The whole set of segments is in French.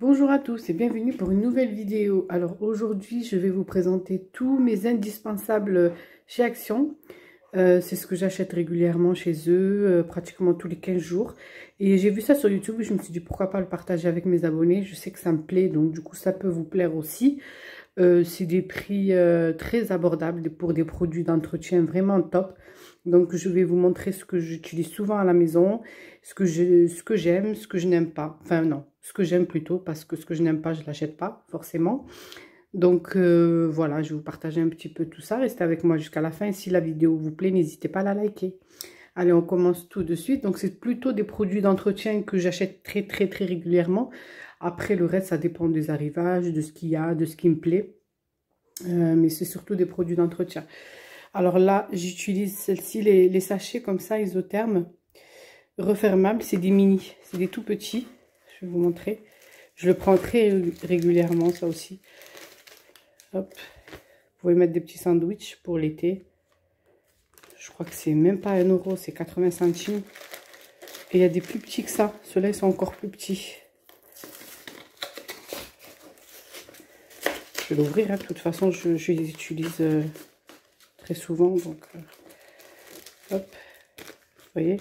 Bonjour à tous et bienvenue pour une nouvelle vidéo. Alors aujourd'hui je vais vous présenter tous mes indispensables chez Action. C'est ce que j'achète régulièrement chez eux, pratiquement tous les 15 jours. Et j'ai vu ça sur YouTube et je me suis dit pourquoi pas le partager avec mes abonnés. Je sais que ça me plaît, donc du coup ça peut vous plaire aussi. C'est des prix très abordables pour des produits d'entretien vraiment top. Donc je vais vous montrer ce que j'utilise souvent à la maison, ce que j'aime, ce que je n'aime pas. Enfin non, ce que j'aime plutôt, parce que ce que je n'aime pas, je ne l'achète pas forcément. Donc voilà, je vais vous partager un petit peu tout ça. Restez avec moi jusqu'à la fin. Et si la vidéo vous plaît, n'hésitez pas à la liker. Allez, on commence tout de suite. Donc c'est plutôt des produits d'entretien que j'achète très régulièrement. Après le reste, ça dépend des arrivages, de ce qu'il y a, de ce qui me plaît. Mais c'est surtout des produits d'entretien. Alors là, j'utilise celle-ci, les sachets comme ça, isothermes, refermables. C'est des mini, c'est des tout petits. Je vais vous montrer. Je le prends très régulièrement, ça aussi. Hop. Vous pouvez mettre des petits sandwichs pour l'été. Je crois que c'est même pas 1 euro, c'est 80 centimes. Et il y a des plus petits que ça. Ceux-là, ils sont encore plus petits. Je vais l'ouvrir, hein. De toute façon, je les utilise très souvent. Donc, hop. Vous voyez?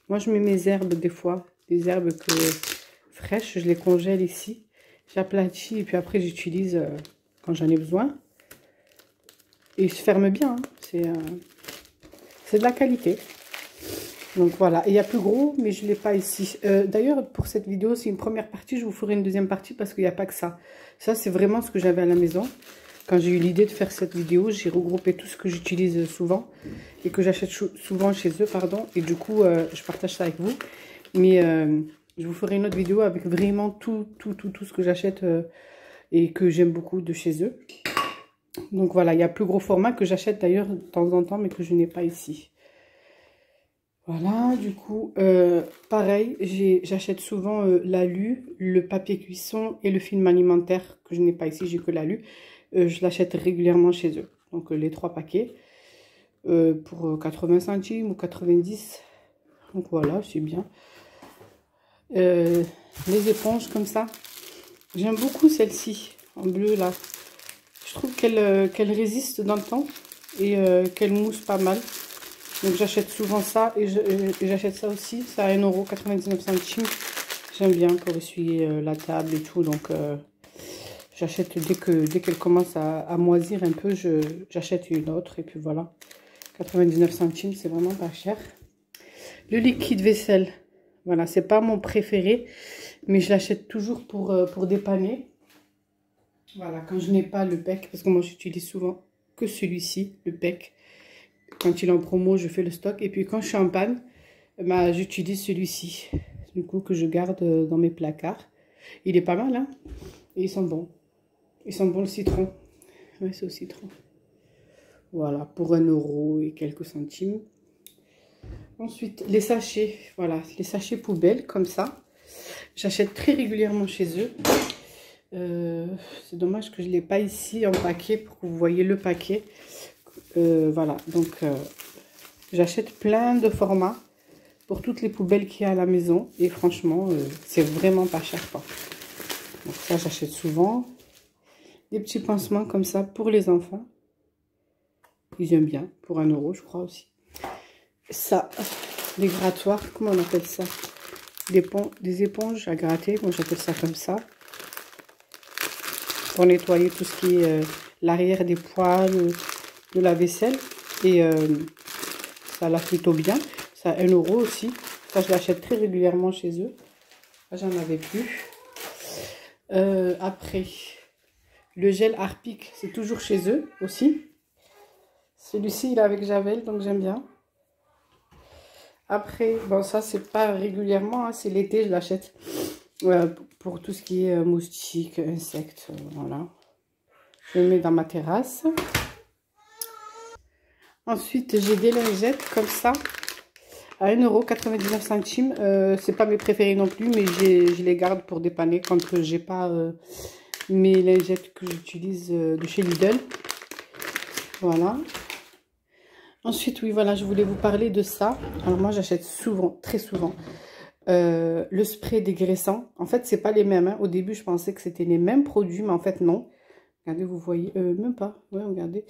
Moi, je mets mes herbes des fois. Des herbes fraîches, je les congèle ici. J'aplatis et puis après, j'utilise quand j'en ai besoin. Et il se ferme bien. Hein. C'est de la qualité. Donc voilà, et il y a plus gros, mais je ne l'ai pas ici. D'ailleurs, pour cette vidéo, c'est une première partie. Je vous ferai une deuxième partie parce qu'il n'y a pas que ça. Ça, c'est vraiment ce que j'avais à la maison. Quand j'ai eu l'idée de faire cette vidéo, j'ai regroupé tout ce que j'utilise souvent et que j'achète souvent chez eux, pardon. Et du coup, je partage ça avec vous. Mais je vous ferai une autre vidéo avec vraiment tout ce que j'achète et que j'aime beaucoup de chez eux. Donc voilà, il y a plus gros format que j'achète d'ailleurs de temps en temps, mais que je n'ai pas ici. Voilà, du coup, pareil, j'achète souvent l'alu, le papier cuisson et le film alimentaire que je n'ai pas ici, j'ai que l'alu. Je l'achète régulièrement chez eux. Donc les 3 paquets pour 80 centimes ou 90. Donc voilà, c'est bien. Les éponges comme ça. J'aime beaucoup celle-ci en bleu là. Je trouve qu'elle résiste dans le temps et qu'elle mousse pas mal. Donc j'achète souvent ça et j'achète ça aussi. Ça à 1,99 €. J'aime bien pour essuyer la table et tout. Donc j'achète dès qu'elle commence à moisir un peu, j'achète une autre. Et puis voilà, 99 centimes, c'est vraiment pas cher. Le liquide vaisselle, voilà, c'est pas mon préféré, mais je l'achète toujours pour dépanner. Voilà, quand je n'ai pas le PEC, parce que moi j'utilise souvent que celui-ci, le PEC. Quand il est en promo, je fais le stock. Et puis quand je suis en panne, bah, j'utilise celui-ci. Du coup, que je garde dans mes placards. Il est pas mal, hein. Et ils sont bons. Ils sont bons le citron. Ouais, c'est au citron. Voilà, pour 1 euro et quelques centimes. Ensuite, les sachets. Voilà, les sachets poubelles, comme ça. J'achète très régulièrement chez eux. C'est dommage que je ne l'ai pas ici en paquet pour que vous voyez le paquet. Voilà, donc j'achète plein de formats pour toutes les poubelles qu'il y a à la maison. Et franchement, c'est vraiment pas cher, quoi. Donc ça, j'achète souvent. Des petits pansements comme ça pour les enfants. Ils aiment bien, pour 1 euro, je crois aussi. Ça, les grattoirs, comment on appelle ça? Des éponges à gratter, moi j'appelle ça comme ça. Pour nettoyer tout ce qui est l'arrière des poêles, de la vaisselle. Et ça lave plutôt bien. Ça a 1 euro aussi. Ça, je l'achète très régulièrement chez eux. Là, j'en avais plus. Après, le gel Harpic, c'est toujours chez eux aussi. Celui-ci, il est avec Javel, donc j'aime bien. Après, bon, ça, c'est pas régulièrement, hein, c'est l'été, je l'achète pour tout ce qui est moustiques, insectes, voilà. Je le mets dans ma terrasse. Ensuite, j'ai des lingettes comme ça, à 1,99 €. C'est pas mes préférés non plus, mais je les garde pour dépanner quand j'ai pas mes lingettes que j'utilise de chez Lidl. Voilà. Ensuite, oui, voilà, je voulais vous parler de ça. Alors moi, j'achète souvent, très souvent, Le spray dégraissant. En fait, c'est pas les mêmes. Hein. Au début, je pensais que c'était les mêmes produits, mais en fait, non. Regardez, vous voyez, même pas. Ouais, regardez.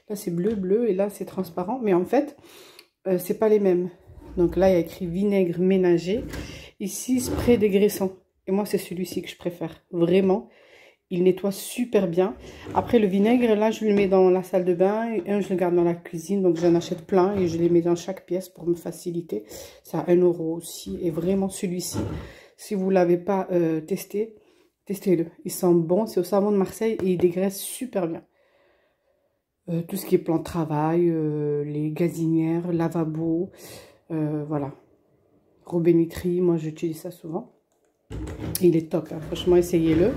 Là, c'est bleu, bleu, et là, c'est transparent. Mais en fait, c'est pas les mêmes. Donc là, il y a écrit vinaigre ménager. Ici, spray dégraissant. Et moi, c'est celui-ci que je préfère. Vraiment. Il nettoie super bien. Après, le vinaigre, là, je le mets dans la salle de bain. Et un, je le garde dans la cuisine. Donc, j'en achète plein. Et je les mets dans chaque pièce pour me faciliter. C'est à 1 € aussi. Et vraiment, celui-ci, si vous ne l'avez pas testé, testez-le. Il sent bon. C'est au savon de Marseille. Et il dégraisse super bien. Tout ce qui est plan de travail, les gazinières, lavabo. Voilà. Robinetterie. Moi, j'utilise ça souvent. Et il est top. Hein. Franchement, essayez-le.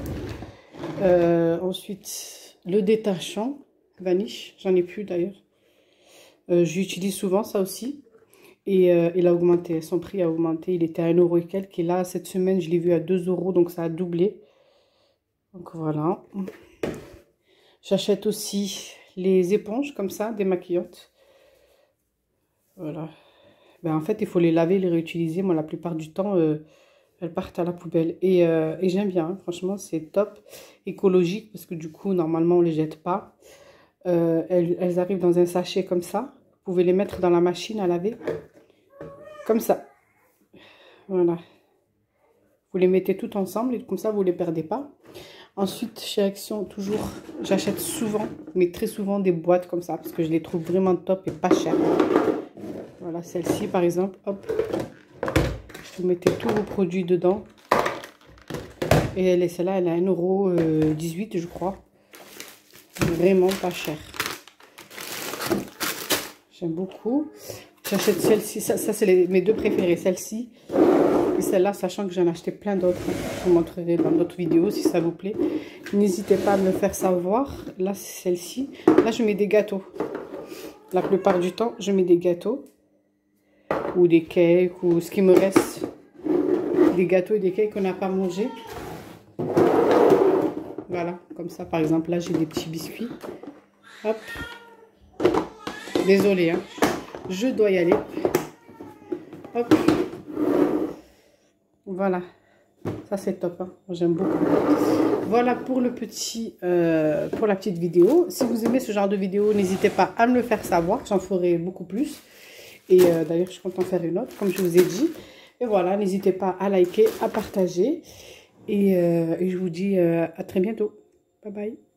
Ensuite, le détachant Vanish, j'en ai plus d'ailleurs. J'utilise souvent ça aussi. Et il a augmenté, son prix a augmenté. Il était à 1 € et quelques. Et là, cette semaine, je l'ai vu à 2 €, donc ça a doublé. Donc voilà. J'achète aussi les éponges comme ça, démaquillantes. Voilà. Ben, en fait, il faut les laver, les réutiliser. Moi, la plupart du temps, elles partent à la poubelle. Et j'aime bien, hein. Franchement, c'est top. Écologique, parce que du coup, normalement, on ne les jette pas. Elles arrivent dans un sachet comme ça. Vous pouvez les mettre dans la machine à laver. Comme ça. Voilà. Vous les mettez toutes ensemble et comme ça, vous ne les perdez pas. Ensuite, chez Action, toujours, j'achète souvent, mais très souvent, des boîtes comme ça. Parce que je les trouve vraiment top et pas chères. Voilà, celle-ci, par exemple. Hop. Vous mettez tous vos produits dedans. Et celle-là, elle a 1,18 €, je crois. Vraiment pas cher. J'aime beaucoup. J'achète celle-ci. Ça c'est mes deux préférées. Celle-ci et celle-là, sachant que j'en ai acheté plein d'autres. Je vous montrerai dans d'autres vidéos si ça vous plaît. N'hésitez pas à me le faire savoir. Là, c'est celle-ci. Là, je mets des gâteaux. La plupart du temps, je mets des gâteaux. Ou des cakes. Ou ce qui me reste. Des gâteaux et des cakes qu'on n'a pas mangé. Voilà. Comme ça, par exemple, là, j'ai des petits biscuits. Hop. Désolée, hein. Je dois y aller. Hop. Voilà. Ça, c'est top. Hein. J'aime beaucoup. Voilà pour le petit, pour la petite vidéo. Si vous aimez ce genre de vidéo, n'hésitez pas à me le faire savoir. J'en ferai beaucoup plus. Et d'ailleurs, je compte en faire une autre, comme je vous ai dit. Et voilà, n'hésitez pas à liker, à partager. Et je vous dis à très bientôt. Bye bye.